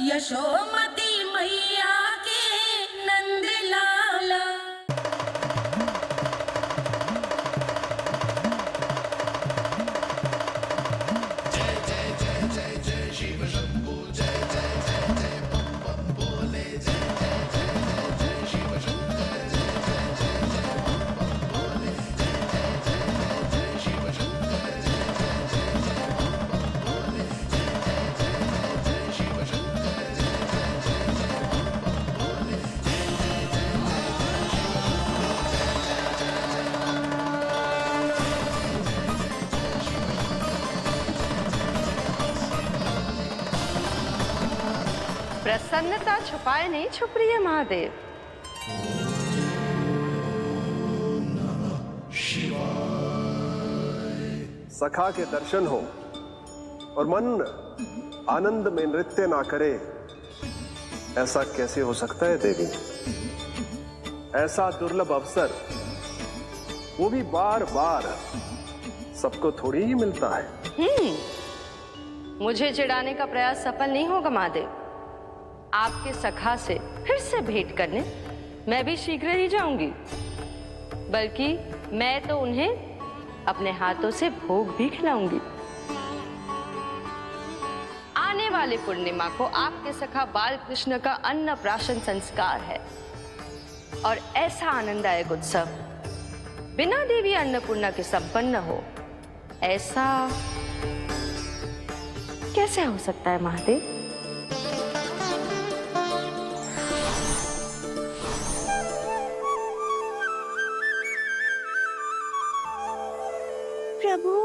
यशोमती मैया के नंद लाला। प्रसन्नता छुपाए नहीं छुप रही है महादेव। सखा के दर्शन हो और मन आनंद में नृत्य ना करे, ऐसा कैसे हो सकता है देवी? ऐसा दुर्लभ अवसर वो भी बार बार सबको थोड़ी ही मिलता है। मुझे चिढ़ाने का प्रयास सफल नहीं होगा महादेव। आपके सखा से फिर से भेंट करने मैं भी शीघ्र ही जाऊंगी, बल्कि मैं तो उन्हें अपने हाथों से भोग भी खिलाऊंगी। आने वाले पूर्णिमा को आपके सखा बाल कृष्ण का अन्नप्राशन संस्कार है और ऐसा आनंददायक उत्सव बिना देवी अन्नपूर्णा के संपन्न हो, ऐसा कैसे हो सकता है महादेव? प्रभु,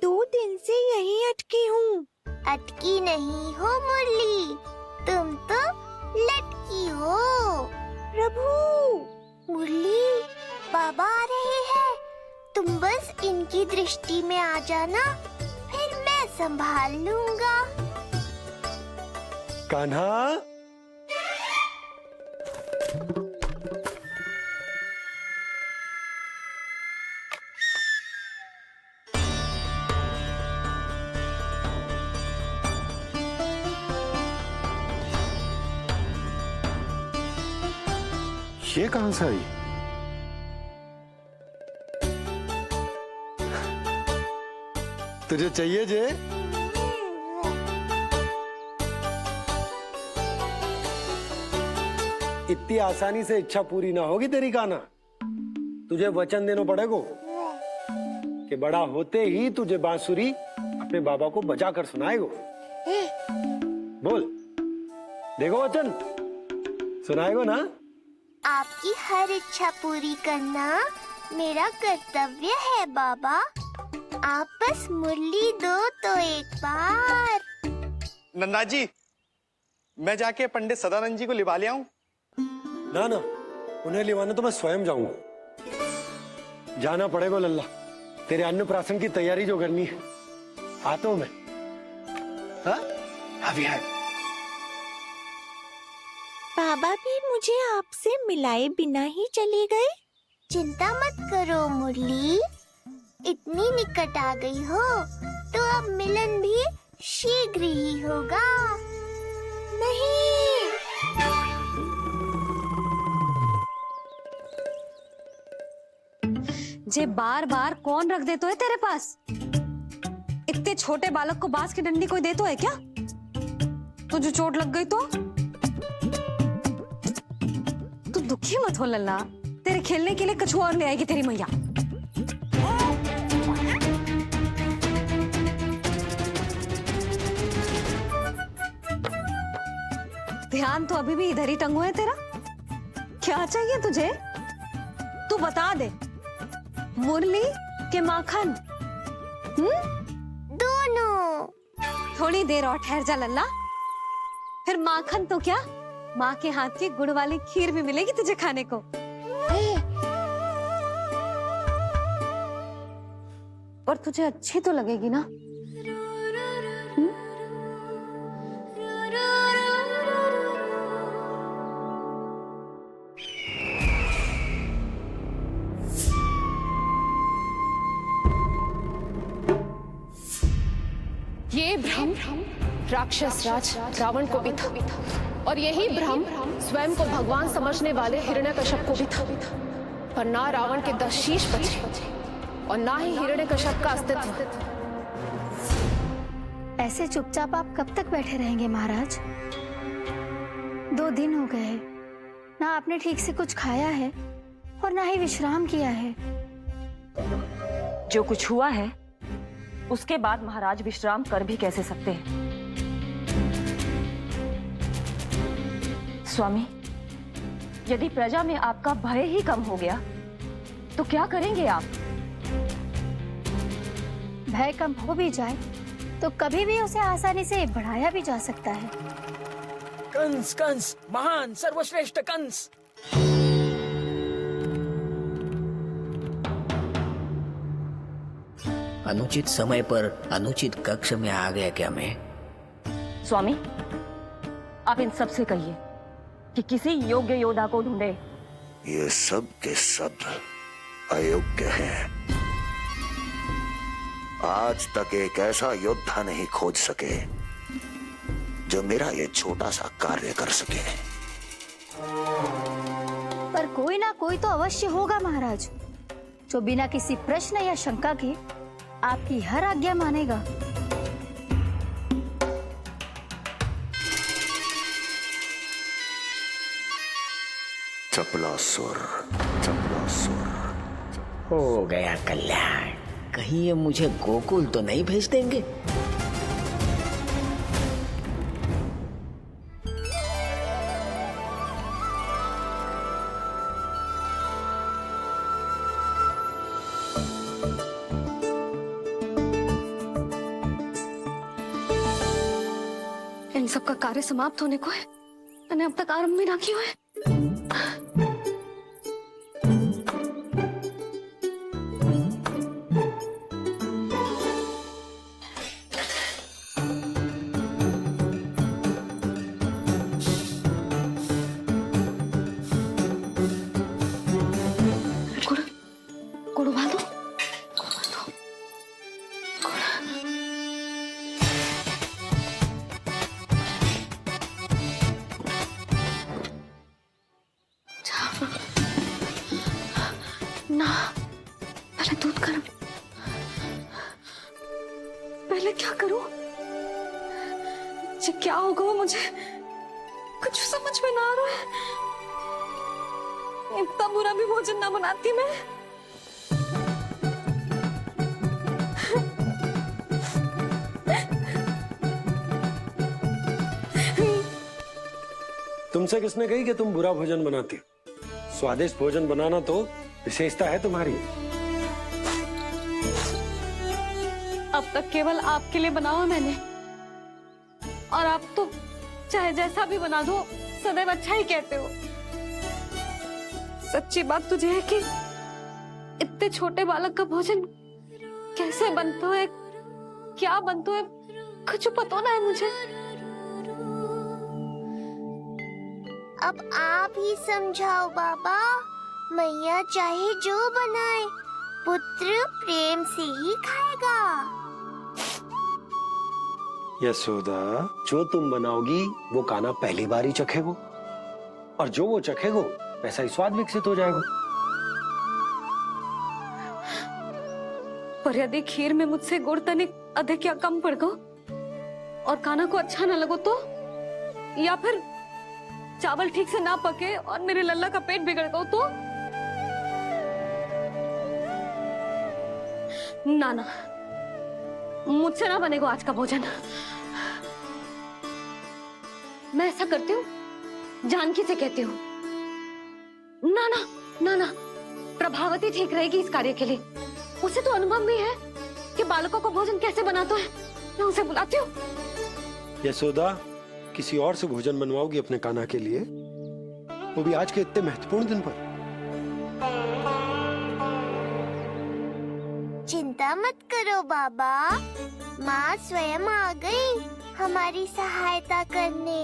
2 दिन से यहीं अटकी हूँ। अटकी नहीं हो मुरली, तुम तो लटकी हो। प्रभु, मुरली, बाबा आ रहे हैं। तुम बस इनकी दृष्टि में आ जाना, फिर मैं संभाल लूंगा। कान्हा, ये कहां से आई? तुझे चाहिए जे? इतनी आसानी से इच्छा पूरी ना होगी तेरी कान्हा। तुझे वचन देना पड़ेगा कि बड़ा होते ही तुझे बांसुरी अपने बाबा को बजा कर सुनाएगो। बोल, देखो वचन सुनाएगो ना? आपकी हर इच्छा पूरी करना मेरा कर्तव्य है बाबा। आप बस मुरली दो तो एक बार। नन्ना जी, मैं जाके पंडित सदानंद जी को लिवा ले आऊं? ना ना, उन्हें लिवाने तो मैं स्वयं जाऊंगा। जाना पड़ेगा लल्ला, तेरे अन्नप्राशन की तैयारी जो करनी है। आता हूं मैं। हाँ? अभी है। बाबा भी मुझे आपसे मिलाए बिना ही चले गए। चिंता मत करो मुरली, इतनी निकट आ गई हो तो अब मिलन भी शीघ्र ही होगा। नहीं, जे बार बार कौन रख दे तो है तेरे पास? इतने छोटे बालक को बांस की डंडी कोई दे तो है क्या? तुझे चोट लग गई तो? तू दुखी मत हो लल्ला, तेरे खेलने के लिए कछुआ और ले आएगी तेरी मैया। ध्यान तो अभी भी इधर ही टंगो है तेरा। क्या चाहिए तुझे? तू बता दे। मुरली के माखन? दोनों। थोड़ी देर और ठहर जा लल्ला, फिर माखन तो क्या, माँ के हाथ की गुड़ वाली खीर भी मिलेगी तुझे खाने को। और तुझे अच्छी तो लगेगी ना? ये भ्रम राक्षस राज रावण को भी था और यही भ्रम स्वयं को भगवान समझने वाले हिरण्यकश्यप को भी था। पर ना रावण के 10 शीश बचे और ना ही हिरण्यकश्यप का अस्तित्व। ऐसे चुपचाप आप कब तक बैठे रहेंगे महाराज? 2 दिन हो गए, ना आपने ठीक से कुछ खाया है और ना ही विश्राम किया है। जो कुछ हुआ है उसके बाद महाराज विश्राम कर भी कैसे सकते हैं? स्वामी, यदि प्रजा में आपका भय ही कम हो गया तो क्या करेंगे आप? भय कम हो भी जाए तो कभी भी उसे आसानी से बढ़ाया भी जा सकता है। कंस कंस, महान सर्वश्रेष्ठ कंस। अनुचित समय पर अनुचित कक्ष में आ गया क्या मैं? स्वामी, आप इन सब से कहिए कि किसी योग्य योद्धा को ढूंढे। ये सब के सब अयोग्य हैं। आज तक एक ऐसा योद्धा नहीं खोज सके जो मेरा ये छोटा सा कार्य कर सके। पर कोई ना कोई तो अवश्य होगा महाराज, जो बिना किसी प्रश्न या शंका के आपकी हर आज्ञा मानेगा। चपलासुर, चपलासुर। हो गया कल्याण। कहीं ये मुझे गोकुल तो नहीं भेज देंगे? इन सब का कार्य समाप्त होने को है, मैंने अब तक आरंभ भी ना किया है। ना, पहले दूध गर्म। पहले क्या करूं? ये क्या होगा वो मुझे कुछ समझ में ना आ रहा है। इतना बुरा भी भोजन ना बनाती मैं। तुमसे किसने कही कि तुम बुरा भोजन बनाती हो? स्वादिष्ट भोजन बनाना तो विशेषता है तुम्हारी। अब तक केवल आपके लिए बनाओ मैंने, और आप तो चाहे जैसा भी बना दो सदैव अच्छा ही कहते हो। सच्ची बात तुझे है कि इतने छोटे बालक का भोजन कैसे बनता है, क्या बनता है, कुछ पता ना है मुझे। अब आप ही समझाओ बाबा। मैया चाहे जो बनाए, पुत्र प्रेम से ही खाएगा। यशोदा, जो तुम बनाओगी वो कान्हा पहली बार ही चखेगो, और जो वो चखेगो वैसा ही स्वाद विकसित हो जाएगा। पर यदि खीर में मुझसे गुड़ तनिक अधिक या कम पड़ गो और कान्हा को अच्छा न लगो तो, या फिर चावल ठीक से ना पके और मेरे लल्ला का पेट बिगड़ गो तो? ना ना, मुझसे ना बनेगा आज का भोजन। मैं ऐसा करती हूँ, जानकी से कहती हूँ। ना ना ना ना, प्रभावती ठीक रहेगी इस कार्य के लिए। उसे तो अनुभव भी है कि बालकों को भोजन कैसे बनाता है। मैं उसे बुलाती हूँ। यशोदा, किसी और से भोजन बनवाओगी अपने कान्हा के लिए, वो भी आज के इतने महत्वपूर्ण दिन पर? चिंता मत करो बाबा, माँ स्वयं आ गई हमारी सहायता करने।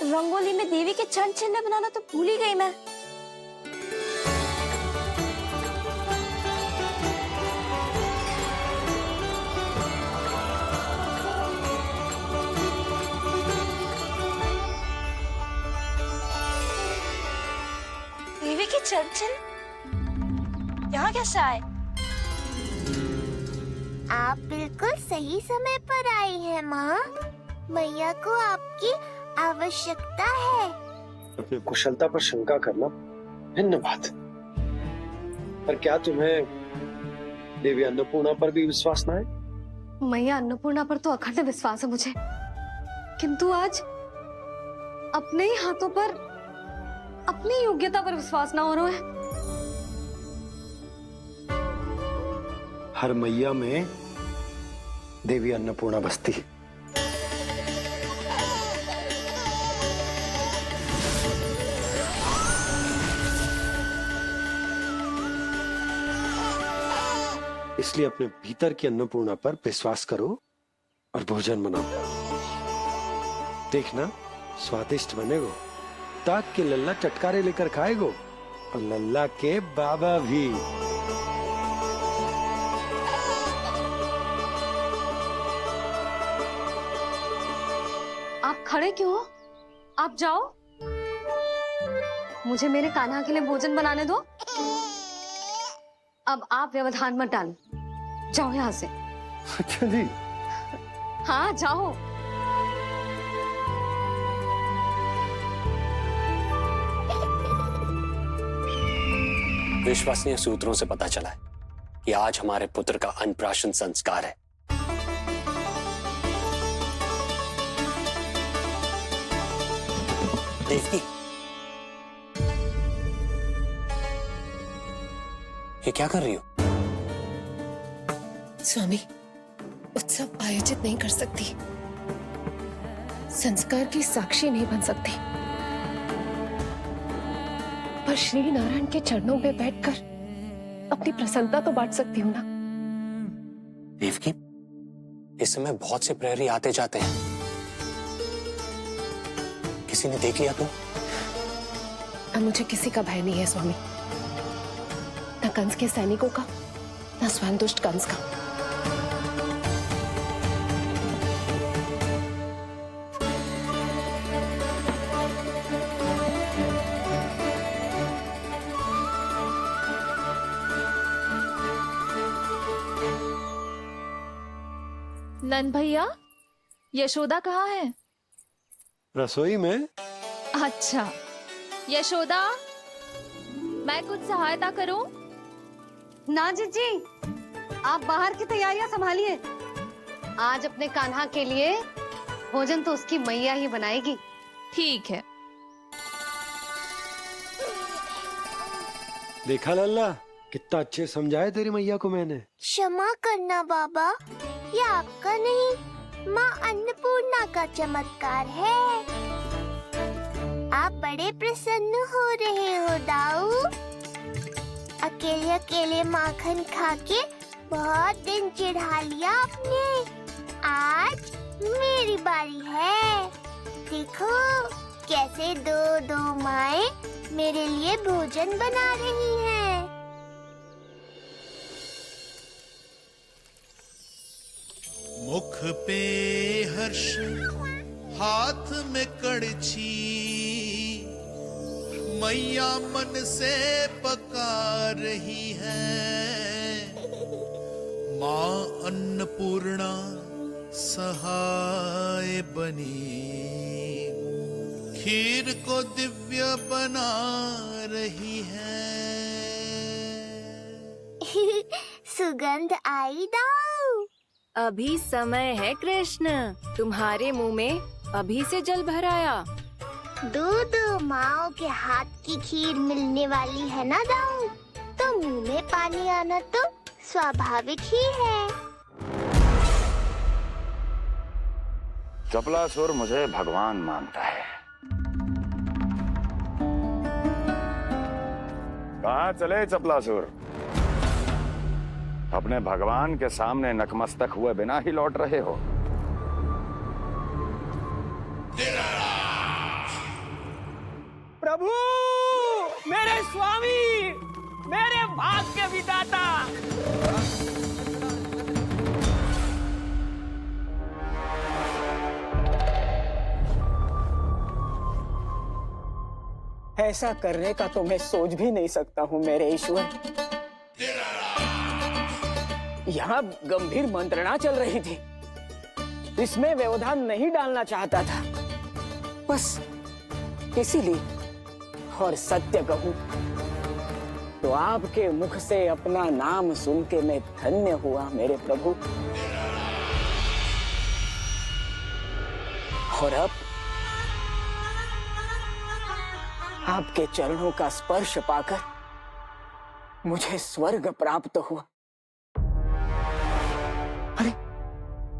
रंगोली में देवी के चरण चिन्ह बनाना तो भूल ही गई मैं। देवी के चरण चिन्ह यहाँ कैसे आए? आप बिल्कुल सही समय पर आई हैं माँ। मैया को आपकी आवश्यकता है। अपनी कुशलता पर शंका करना भिन्न बात, पर क्या तुम्हें देवी अन्नपूर्णा पर भी विश्वास न है? मैया अन्नपूर्णा पर तो अखंड विश्वास है मुझे, किंतु आज अपने ही हाथों पर अपनी योग्यता पर विश्वास ना हो रहा है। हर मैया में देवी अन्नपूर्णा बसती है। इसलिए अपने भीतर की अन्नपूर्णा पर विश्वास करो और भोजन बनाओ। देखना स्वादिष्ट बनेगो, ताक के लल्ला चटकारे लेकर खाएगो और लल्ला के बाबा भी। आप खड़े क्यों हो? आप जाओ, मुझे मेरे कान्हा के लिए भोजन बनाने दो। अब आप व्यवधान मत डालो, जाओ यहाँ से। अच्छा जी। हाँ जाओ। विश्वसनीय सूत्रों से पता चला है कि आज हमारे पुत्र का अन्नप्राशन संस्कार है। देवकी, ये क्या कर रही हो? स्वामी, उत्सव आयोजित नहीं कर सकती, संस्कार की साक्षी नहीं बन सकती, पर श्री नारायण के चरणों में बैठकर अपनी प्रसन्नता तो बांट सकती हूँ ना। देवकी, इस समय बहुत से प्रहरी आते जाते हैं, किसी ने देख लिया तो? अब मुझे किसी का भय नहीं है स्वामी, न कंस के सैनिकों का, न स्वयं दुष्ट कंस का। नंद भैया, यशोदा कहाँ है? रसोई में। अच्छा, यशोदा, मैं कुछ सहायता करूं? ना जीजी, आप बाहर की तैयारियां संभालिए। आज अपने कान्हा के लिए भोजन तो उसकी मैया ही बनाएगी। ठीक है। देखा लल्ला, कितना अच्छे समझाए तेरी मैया को मैंने। क्षमा करना बाबा, ये आपका नहीं, माँ अन्नपूर्णा का चमत्कार है। आप बड़े प्रसन्न हो रहे हो दाऊ। अकेले अकेले माखन खा के बहुत दिन चिढ़ा लिया आपने। आज मेरी बारी है। देखो कैसे दो दो माएं मेरे लिए भोजन बना रही हैं। मुख पे हर्ष, हाथ में कड़छी, मैया मन से पका रही है। माँ अन्नपूर्णा सहाय बनी, खीर को दिव्य बना रही है। सुगंध आई दाऊ। अभी समय है कृष्ण, तुम्हारे मुंह में अभी से जल भर आया। दो माओ के हाथ की खीर मिलने वाली है ना दाऊ, तो मुंह में पानी आना तो स्वाभाविक ही है। चपलासुर मुझे भगवान मानता है। कहाँ चले चपलासुर? अपने भगवान के सामने नतमस्तक हुए बिना ही लौट रहे हो। प्रभु, मेरे स्वामी, मेरे भाग्य विधाता। ऐसा करने का तो मैं सोच भी नहीं सकता हूँ मेरे ईश्वर। यहाँ गंभीर मंत्रणा चल रही थी, इसमें व्यवधान नहीं डालना चाहता था, बस इसीलिए। और सत्य कहूं तो आपके मुख से अपना नाम सुन के मैं धन्य हुआ मेरे प्रभु। और अब आपके चरणों का स्पर्श पाकर मुझे स्वर्ग प्राप्त हुआ। अरे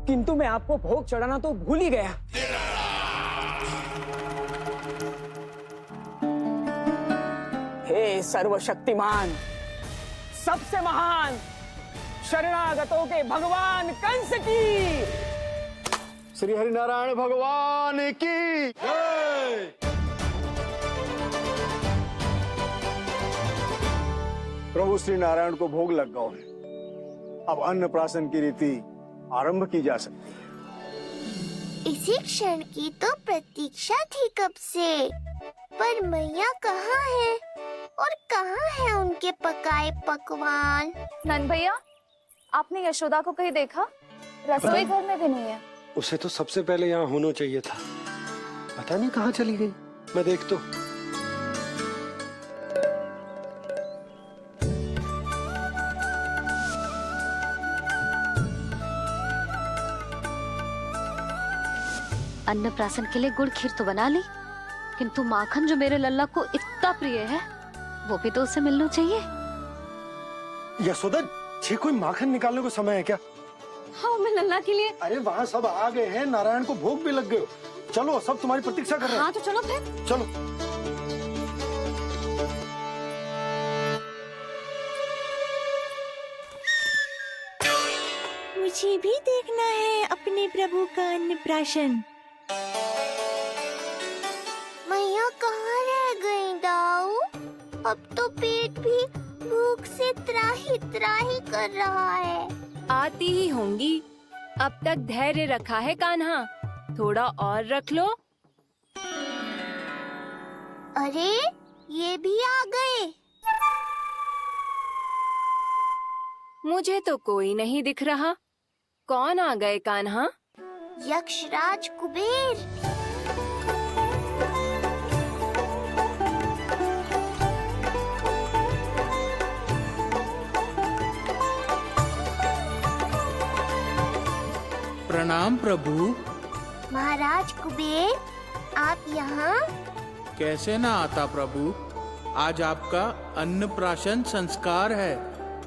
किंतु मैं आपको भोग चढ़ाना तो भूल ही गया। हे सर्वशक्तिमान, सबसे महान, शरणागतों के भगवान कंस की, श्री हरिनारायण भगवान की जय। प्रभु श्री नारायण को भोग लग गया है, अब अन्नप्राशन की रीति आरंभ की जा सकती है। इसी क्षण की तो प्रतीक्षा थी कब से, पर मैया कहाँ है और कहाँ है उनके पकाए पकवान? नंद भैया, आपने यशोदा को कहीं देखा? रसोई घर में भी नहीं है। उसे तो सबसे पहले यहाँ होना चाहिए था, पता नहीं कहाँ चली गई। मैं देख तो। अन्नप्राशन के लिए गुड़ खीर तो बना ली, किंतु माखन जो मेरे लल्ला को इतना प्रिय है, वो भी तो उसे मिलना चाहिए। यशोदा, ये कोई माखन निकालने को समय है क्या? हाँ, मैं लल्ला के लिए। अरे वहाँ सब आ गए हैं, नारायण को भोग भी लग गए। चलो, सब तुम्हारी प्रतीक्षा कर रहे हैं। हाँ तो चलो फिर। चलो। मुझे भी देखना है अपने प्रभु का अन्नप्राशन। मैया कहाँ रह गई दाऊ? अब तो पेट भी भूख से त्राही त्राही कर रहा है। आती ही होंगी। अब तक धैर्य रखा है कान्हा, थोड़ा और रख लो। अरे ये भी आ गए। मुझे तो कोई नहीं दिख रहा। कौन आ गए कान्हा? यक्षराज कुबेर। प्रणाम प्रभु। महाराज कुबेर, आप यहाँ? कैसे ना आता प्रभु, आज आपका अन्नप्राशन संस्कार है।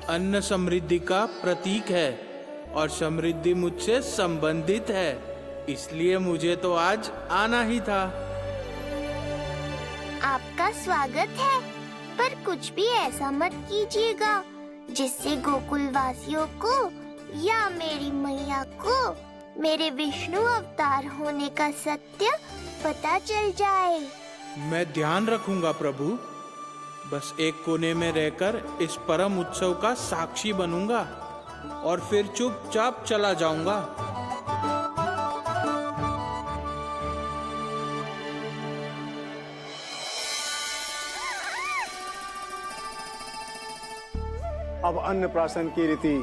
अन्न समृद्धि का प्रतीक है और समृद्धि मुझसे संबंधित है, इसलिए मुझे तो आज आना ही था। आपका स्वागत है, पर कुछ भी ऐसा मत कीजिएगा जिससे गोकुल वासियों को या मेरी मैया को मेरे विष्णु अवतार होने का सत्य पता चल जाए। मैं ध्यान रखूंगा प्रभु, बस एक कोने में रहकर इस परम उत्सव का साक्षी बनूंगा और फिर चुपचाप चला जाऊंगा। अब अन्नप्राशन की रीति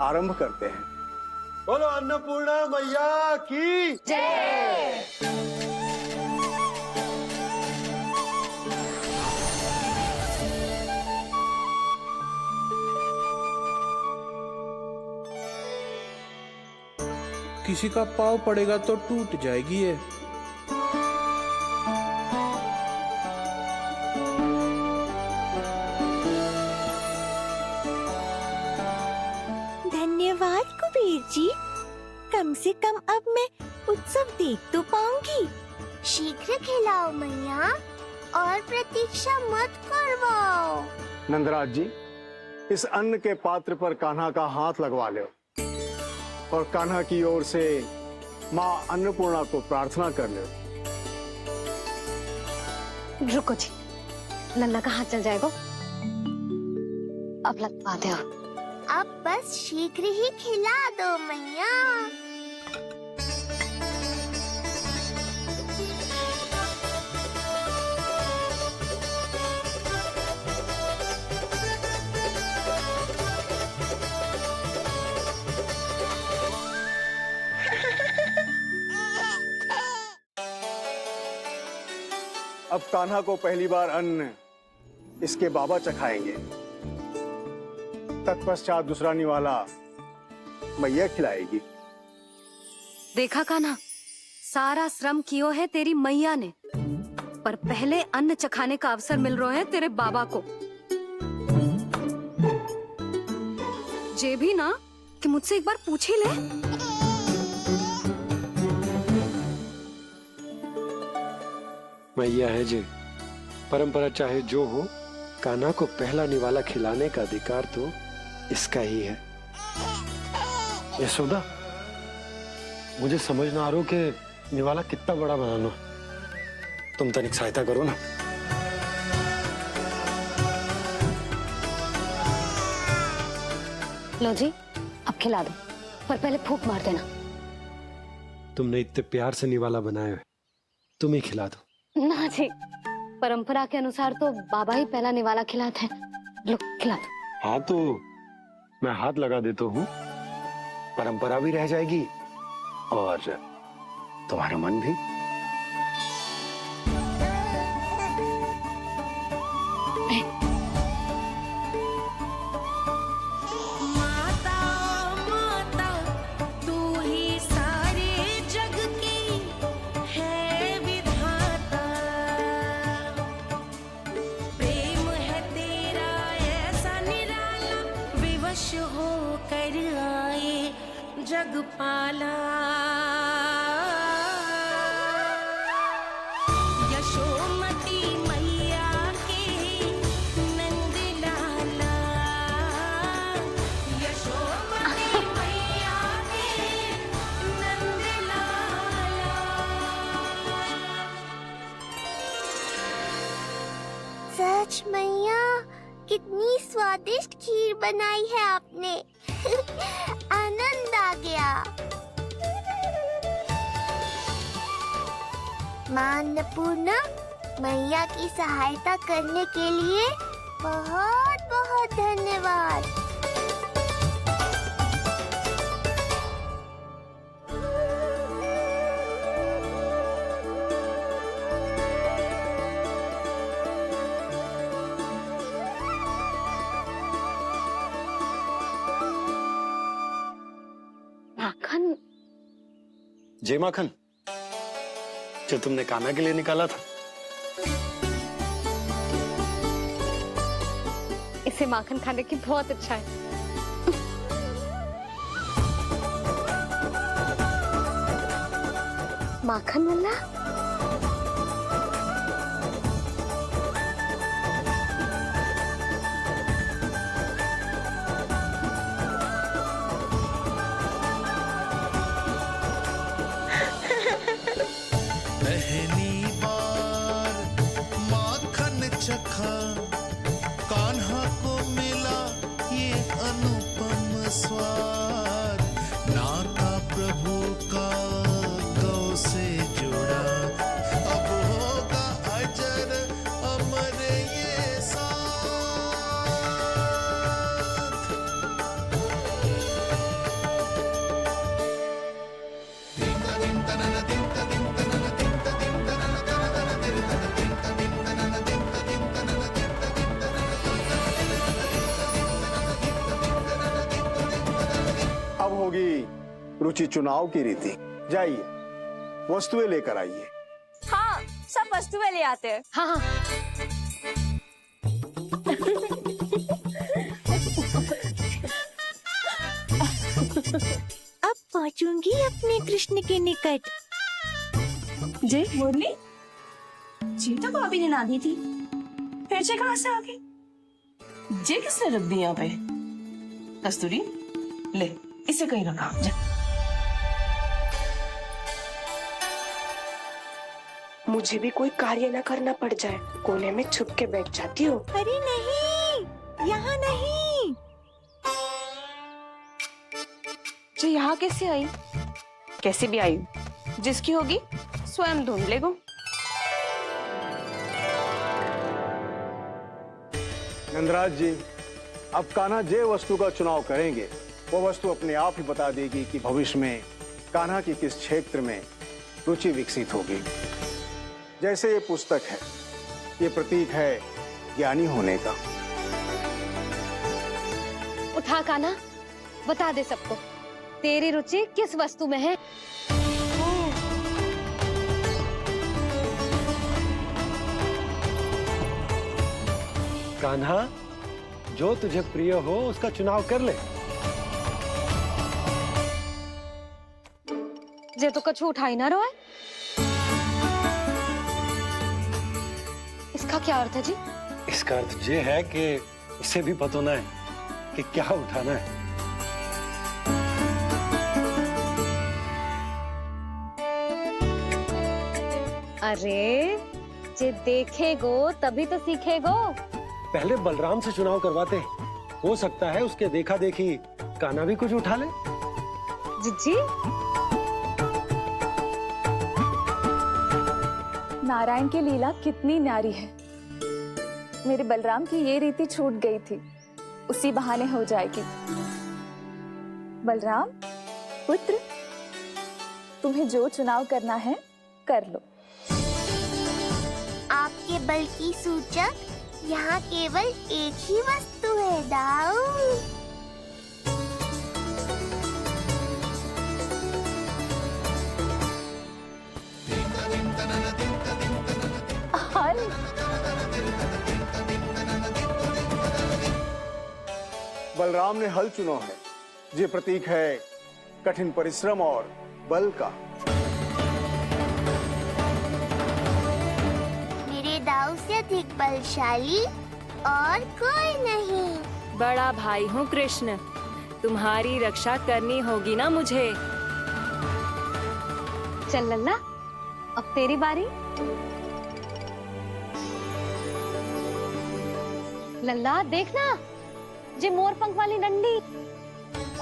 आरंभ करते हैं। बोलो अन्नपूर्णा मैया की जय। किसी का पाँव पड़ेगा तो टूट जाएगी ये। धन्यवाद कुबेर जी, कम से कम अब मैं उत्सव देख तो पाऊंगी। शीघ्र खिलाओ मैया और प्रतीक्षा मत करवाओ। नंदराज जी, इस अन्न के पात्र पर कान्हा का हाथ लगवा लो और कान्हा की ओर से माँ अन्नपूर्णा को प्रार्थना कर लो। रुको जी, लल्ला का हाथ चल जाएगा, अब लगवा दो। अब बस शीघ्र ही खिला दो मैया। अब कान्हा को पहली बार अन्न इसके बाबा चखाएंगे, तत्पश्चात दूसरा निवाला मैया खिलाएगी। देखा कान्हा, सारा श्रम कियो है तेरी मैया ने, पर पहले अन्न चखाने का अवसर मिल रहा है तेरे बाबा को। जे भी ना कि मुझसे एक बार पूछ ही ले। मैया है जे, परंपरा चाहे जो हो, कान्हा को पहला निवाला खिलाने का अधिकार तो इसका ही है। यशोदा, मुझे समझ ना आ रहा कि निवाला कितना बड़ा बनाना, तुम तनिक सहायता करो ना। लो जी, अब खिला दो, पर पहले फूंक मार देना। तुमने इतने प्यार से निवाला बनाया है, तुम ही खिला दो। ना जी, परंपरा के अनुसार तो बाबा ही पहला निवाला खिलाते हैं। लो खिला दो। हाँ तो मैं हाथ लगा देता हूँ, परंपरा भी रह जाएगी और तुम्हारा मन भी। माता माता तू ही सारे जग की है विधाता, प्रेम है तेरा ऐसा निराला, विवश हो कर आए जग पाला। यशोमती मैया के नंद लाला, यशोमती मैया के नंद लाला। सच मैया, कितनी स्वादिष्ट खीर बनाई है आपने। आनंद आ गया। मां अन्नपूर्णा, मैया की सहायता करने के लिए बहुत बहुत धन्यवाद। माखन? जे माखन जो तुमने कान्हा के लिए निकाला था। इसे माखन खाने की बहुत इच्छा है। माखन लल्ला, पहली बार माखन चखा, कान्हा को मिला ये अनुपम स्वाद, नाता प्रभु का गौ से जुड़ा, अब होगा अजर अमर ये साथ। अब होगी रुचि चुनाव की रीति। जाइए, वस्तुएं लेकर आइए। हाँ, सब वस्तुएं ले आते हैं। हाँ हाँ। अब पहुंचूंगी अपने कृष्ण के निकट। जय मुरली, जी तो भाभी ने ना दी थी, फिर से कहाँ से आ गई? जे किसने रख दी यहाँ पे? कस्तूरी, ले इसे कहीं रखा जा। मुझे भी कोई कार्य न करना पड़ जाए, कोने में छुप के बैठ जाती हूँ। अरे नहीं, यहाँ नहीं। जो यहाँ कैसे आई? कैसे भी आई, जिसकी होगी स्वयं ढूंढ लेगो। नंदराज जी, अब कान्हा जे वस्तु का चुनाव करेंगे वो वस्तु अपने आप ही बता देगी कि भविष्य में कान्हा की किस क्षेत्र में रुचि विकसित होगी। जैसे ये पुस्तक है, ये प्रतीक है ज्ञानी होने का। उठा कान्हा, बता दे सबको तेरी रुचि किस वस्तु में है। कान्हा, जो तुझे प्रिय हो उसका चुनाव कर ले। जे तो कछु उठाई ना रोए। इसका क्या अर्थ है जी? इसका अर्थ ये है कि इसे भी पता ना है कि क्या उठाना है। अरे जे देखेगो तभी तो सीखेगो। पहले बलराम से चुनाव करवाते हैं, हो सकता है उसके देखा देखी कान्हा भी कुछ उठा ले। जिज्जी, नारायण की लीला कितनी न्यारी है। मेरे बलराम की ये रीति छूट गई थी, उसी बहाने हो जाएगी। बलराम पुत्र, तुम्हें जो चुनाव करना है कर लो। आपके बल की सूचक यहाँ केवल एक ही वस्तु है, दाऊ। बलराम ने हल चुना है, ये प्रतीक है कठिन परिश्रम और बल का। मेरे दाऊ से अधिक बलशाली और कोई नहीं। बड़ा भाई हूँ कृष्ण, तुम्हारी रक्षा करनी होगी ना मुझे। चल लल्ला, अब तेरी बारी। लल्ला देखना, जे मोर पंख वाली डंडी,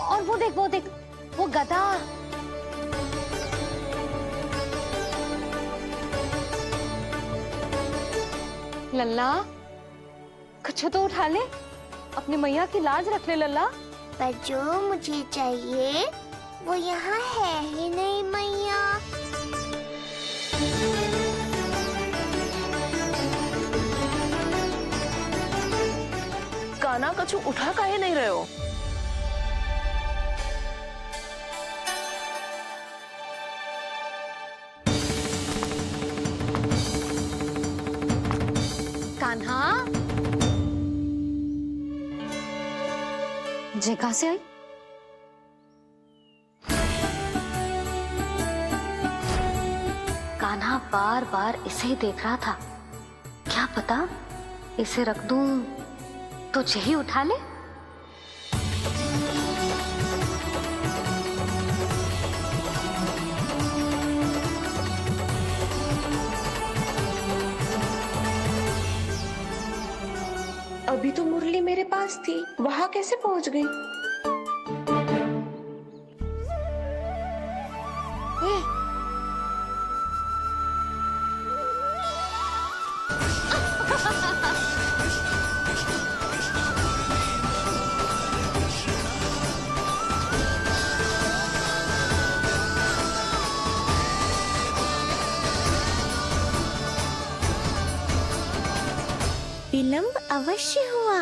और वो देख वो गदा। लल्ला कुछ तो उठा ले, अपनी मैया की लाज रख ले लल्ला। पर जो मुझे चाहिए वो यहाँ है ही नहीं मैया। कान्हा कछु उठा काहे नहीं रहे हो? कान्हा, जे कहां से आई? कान्हा बार बार इसे ही देख रहा था। क्या पता इसे रख दूं तो यही उठा ले। अभी तो मुरली मेरे पास थी, वहां कैसे पहुंच गई? विलंब अवश्य हुआ,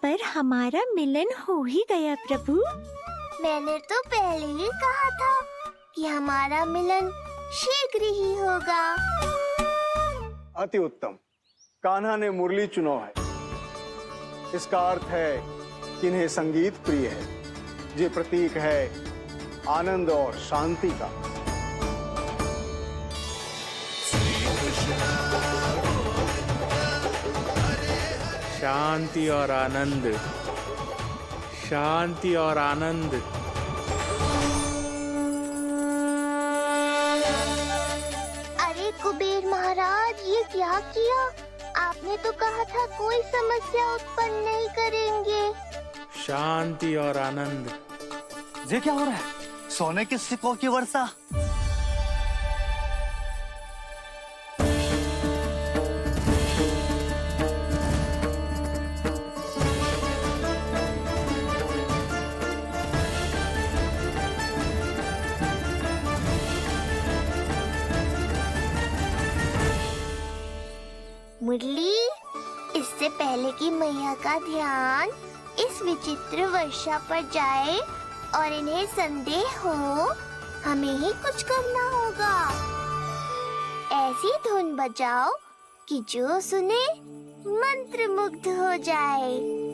पर हमारा मिलन हो ही गया प्रभु। मैंने तो पहले ही कहा था कि हमारा मिलन शीघ्र ही होगा। अति उत्तम, कान्हा ने मुरली चुना है। इसका अर्थ है कि इन्हें संगीत प्रिय है। ये प्रतीक है आनंद और शांति का। शांति और आनंद, शांति और आनंद। अरे कुबेर क्या किया? आपने तो कहा था कोई समस्या उत्पन्न नहीं करेंगे। शांति और आनंद। ये क्या हो रहा है? सोने के सिक्कों की वर्षा। मुरली, इससे पहले कि मैया का ध्यान इस विचित्र वर्षा पर जाए और इन्हें संदेह हो, हमें ही कुछ करना होगा। ऐसी धुन बजाओ कि जो सुने मंत्रमुग्ध हो जाए।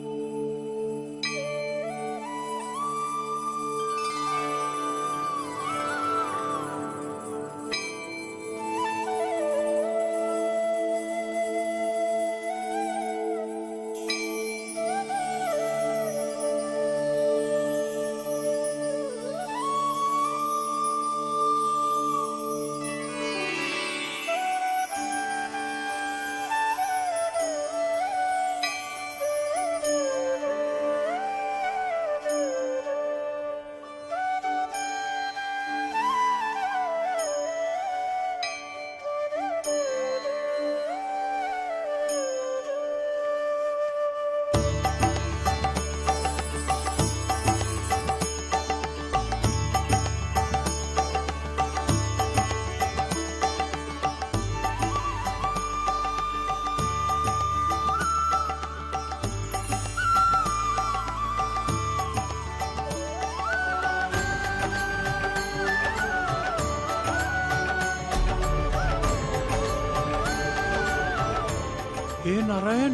हे नारायण,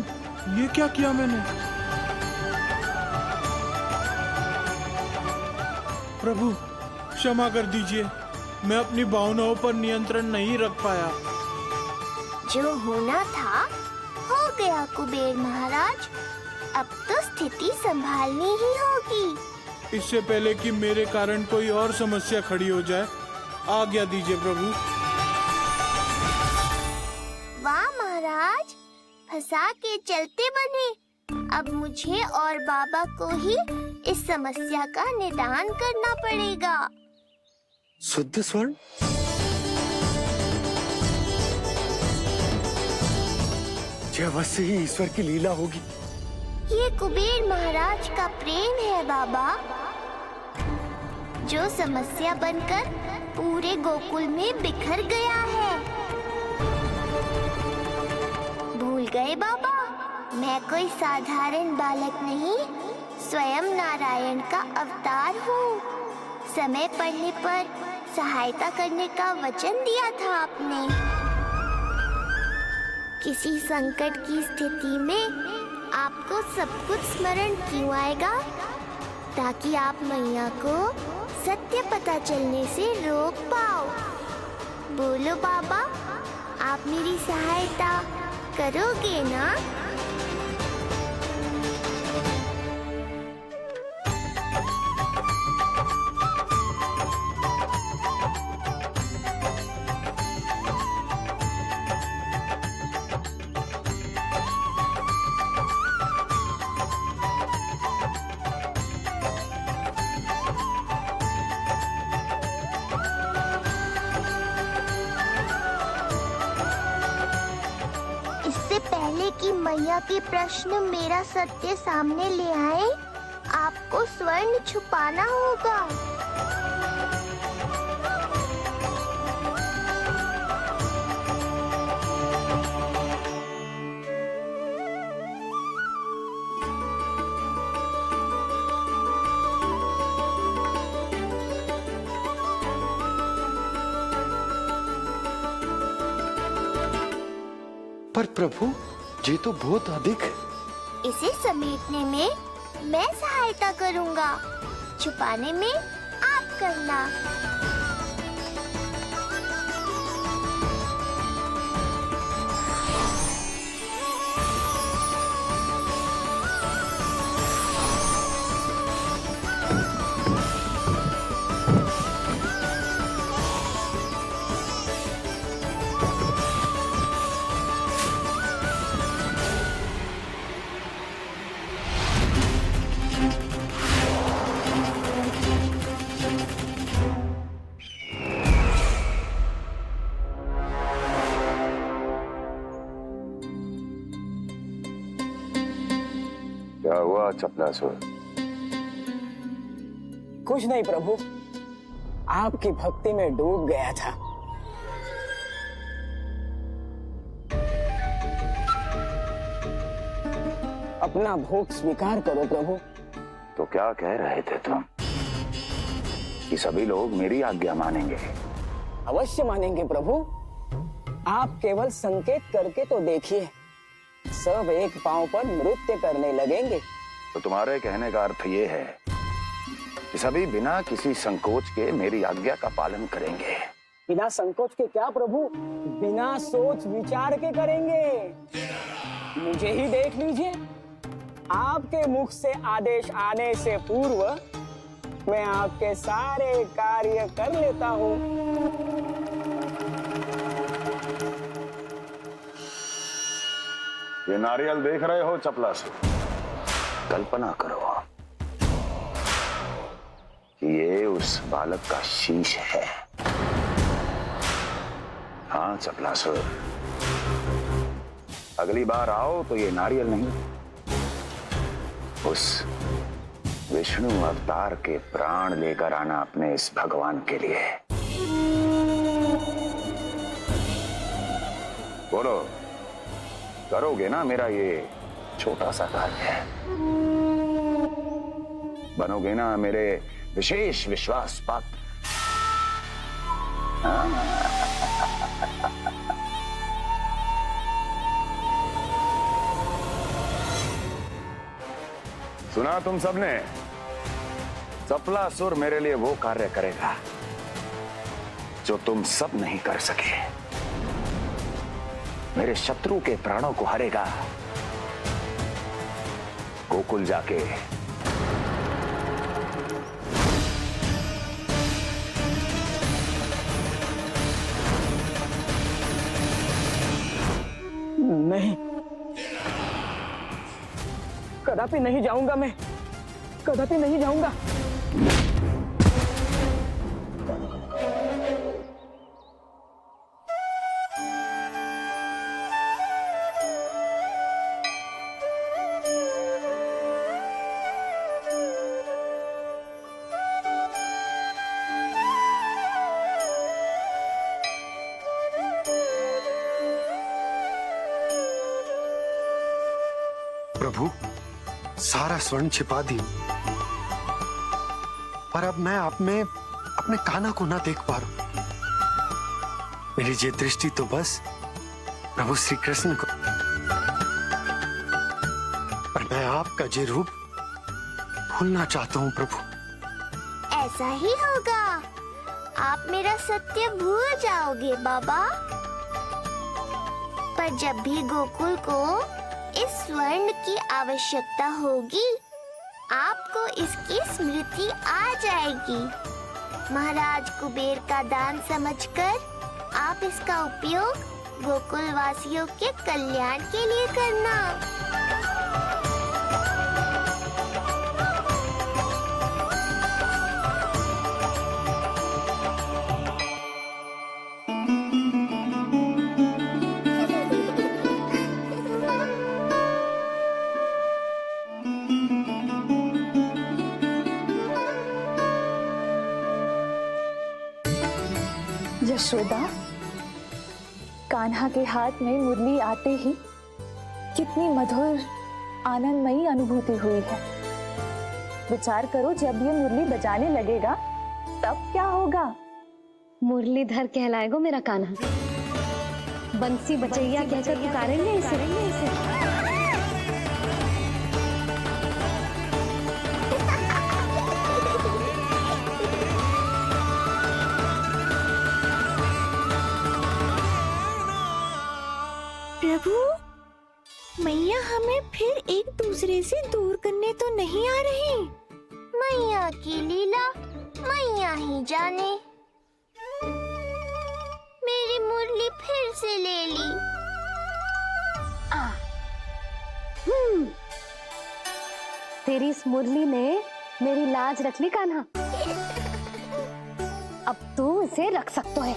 ये क्या किया मैंने? प्रभु क्षमा कर दीजिए, मैं अपनी भावनाओं पर नियंत्रण नहीं रख पाया। जो होना था हो गया कुबेर महाराज। अब तो स्थिति संभालनी ही होगी। इससे पहले कि मेरे कारण कोई और समस्या खड़ी हो जाए, आज्ञा दीजिए प्रभु। वाह महाराज, फंसा के चलते बने। अब मुझे और बाबा को ही इस समस्या का निदान करना पड़ेगा। शुद्ध स्वर्ण? यह अवश्य ही ईश्वर की लीला होगी। ये कुबेर महाराज का प्रेम है बाबा, जो समस्या बनकर पूरे गोकुल में बिखर गया है। भूल गए बाबा, मैं कोई साधारण बालक नहीं, स्वयं नारायण का अवतार हूँ। समय पड़ने पर सहायता करने का वचन दिया था आपने। किसी संकट की स्थिति में आपको सब कुछ स्मरण क्यों आएगा? ताकि आप मैया को सत्य पता चलने से रोक पाओ। बोलो बाबा, आप मेरी सहायता करोगे ना? इससे पहले कि मैया के प्रश्न मेरा सत्य सामने ले आए, आपको स्वर्ण छुपाना होगा। पर प्रभु, ये तो बहुत अधिक है। इसे समेटने में मैं सहायता करूंगा, छुपाने में आप करना। हुआ चपलासुर? कुछ नहीं प्रभु, आपकी भक्ति में डूब गया था। अपना भोग स्वीकार करो प्रभु। तो क्या कह रहे थे तुम कि सभी लोग मेरी आज्ञा मानेंगे? अवश्य मानेंगे प्रभु। आप केवल संकेत करके तो देखिए, सब एक पांव पर नृत्य करने लगेंगे। तो तुम्हारे कहने का अर्थ ये है कि सभी बिना किसी संकोच के मेरी आज्ञा का पालन करेंगे? बिना संकोच के क्या प्रभु, बिना सोच विचार के करेंगे। मुझे ही देख लीजिए, आपके मुख से आदेश आने से पूर्व मैं आपके सारे कार्य कर लेता हूँ। ये नारियल देख रहे हो चपलासुर? कल्पना करो कि ये उस बालक का शीश है। हाँ चपलासुर, अगली बार आओ तो ये नारियल नहीं, उस विष्णु अवतार के प्राण लेकर आना अपने इस भगवान के लिए। बोलो, करोगे ना मेरा ये छोटा सा कार्य? बनोगे ना मेरे विशेष विश्वास पात्र? सुना तुम सबने? चपलासुर मेरे लिए वो कार्य करेगा जो तुम सब नहीं कर सके। मेरे शत्रु के प्राणों को हरेगा। गोकुल जाके नहीं, कदापि नहीं जाऊंगा। मैं कदापि नहीं जाऊंगा। प्रभु, सारा स्वर्ण छिपा दी, पर अब मैं आप में अपने कान्हा को ना देख पा रहा हूं। मेरी ये दृष्टि तो बस प्रभु श्री कृष्ण को, पर मैं आपका ये रूप भूलना चाहता हूं प्रभु। ऐसा ही होगा, आप मेरा सत्य भूल जाओगे बाबा। पर जब भी गोकुल को इस स्वर्ण की आवश्यकता होगी, आपको इसकी स्मृति आ जाएगी। महाराज कुबेर का दान समझकर आप इसका उपयोग गोकुल वासियों के कल्याण के लिए करना। यशोदा, कान्हा के हाथ में मुरली आते ही कितनी मधुर आनंदमयी अनुभूति हुई है। विचार करो, जब ये मुरली बजाने लगेगा तब क्या होगा? मुरलीधर कहलाएगा मेरा कान्हा। बंसी बचैया कहकर पुकारेंगे इसे। प्रभु, मैया हमें फिर एक दूसरे से दूर करने तो नहीं आ रही। मैया की लीला मैया ही जाने। मेरी मुरली फिर से ले ली। तेरी इस मुरली ने मेरी लाज रख ली कान्हा। अब तू इसे रख सकता है।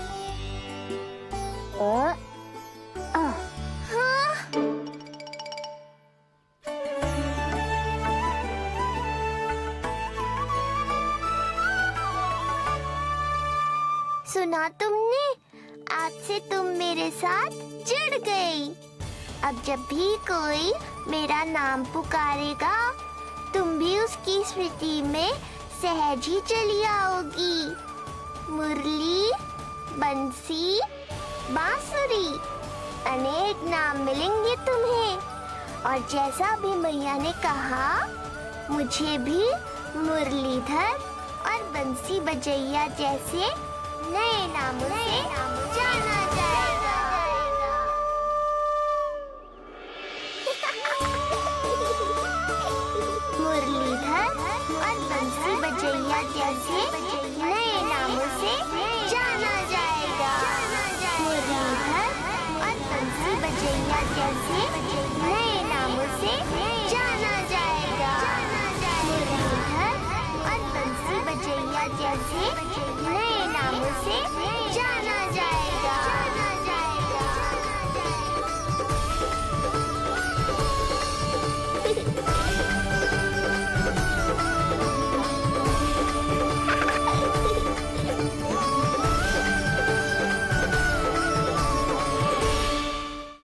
सुना तुमने? आज से तुम मेरे साथ जुड़ गई। अब जब भी कोई मेरा नाम पुकारेगा, तुम भी उसकी स्मृति में सहज ही चली आओगी। मुरली, बंसी, बांसुरी, अनेक नाम मिलेंगे तुम्हें। और जैसा भी मैया ने कहा, मुझे भी मुरलीधर और बंसी बजैया जैसे नए नामों से जाना जाएगा। मुरलीधर और बंसी बजैया जैसे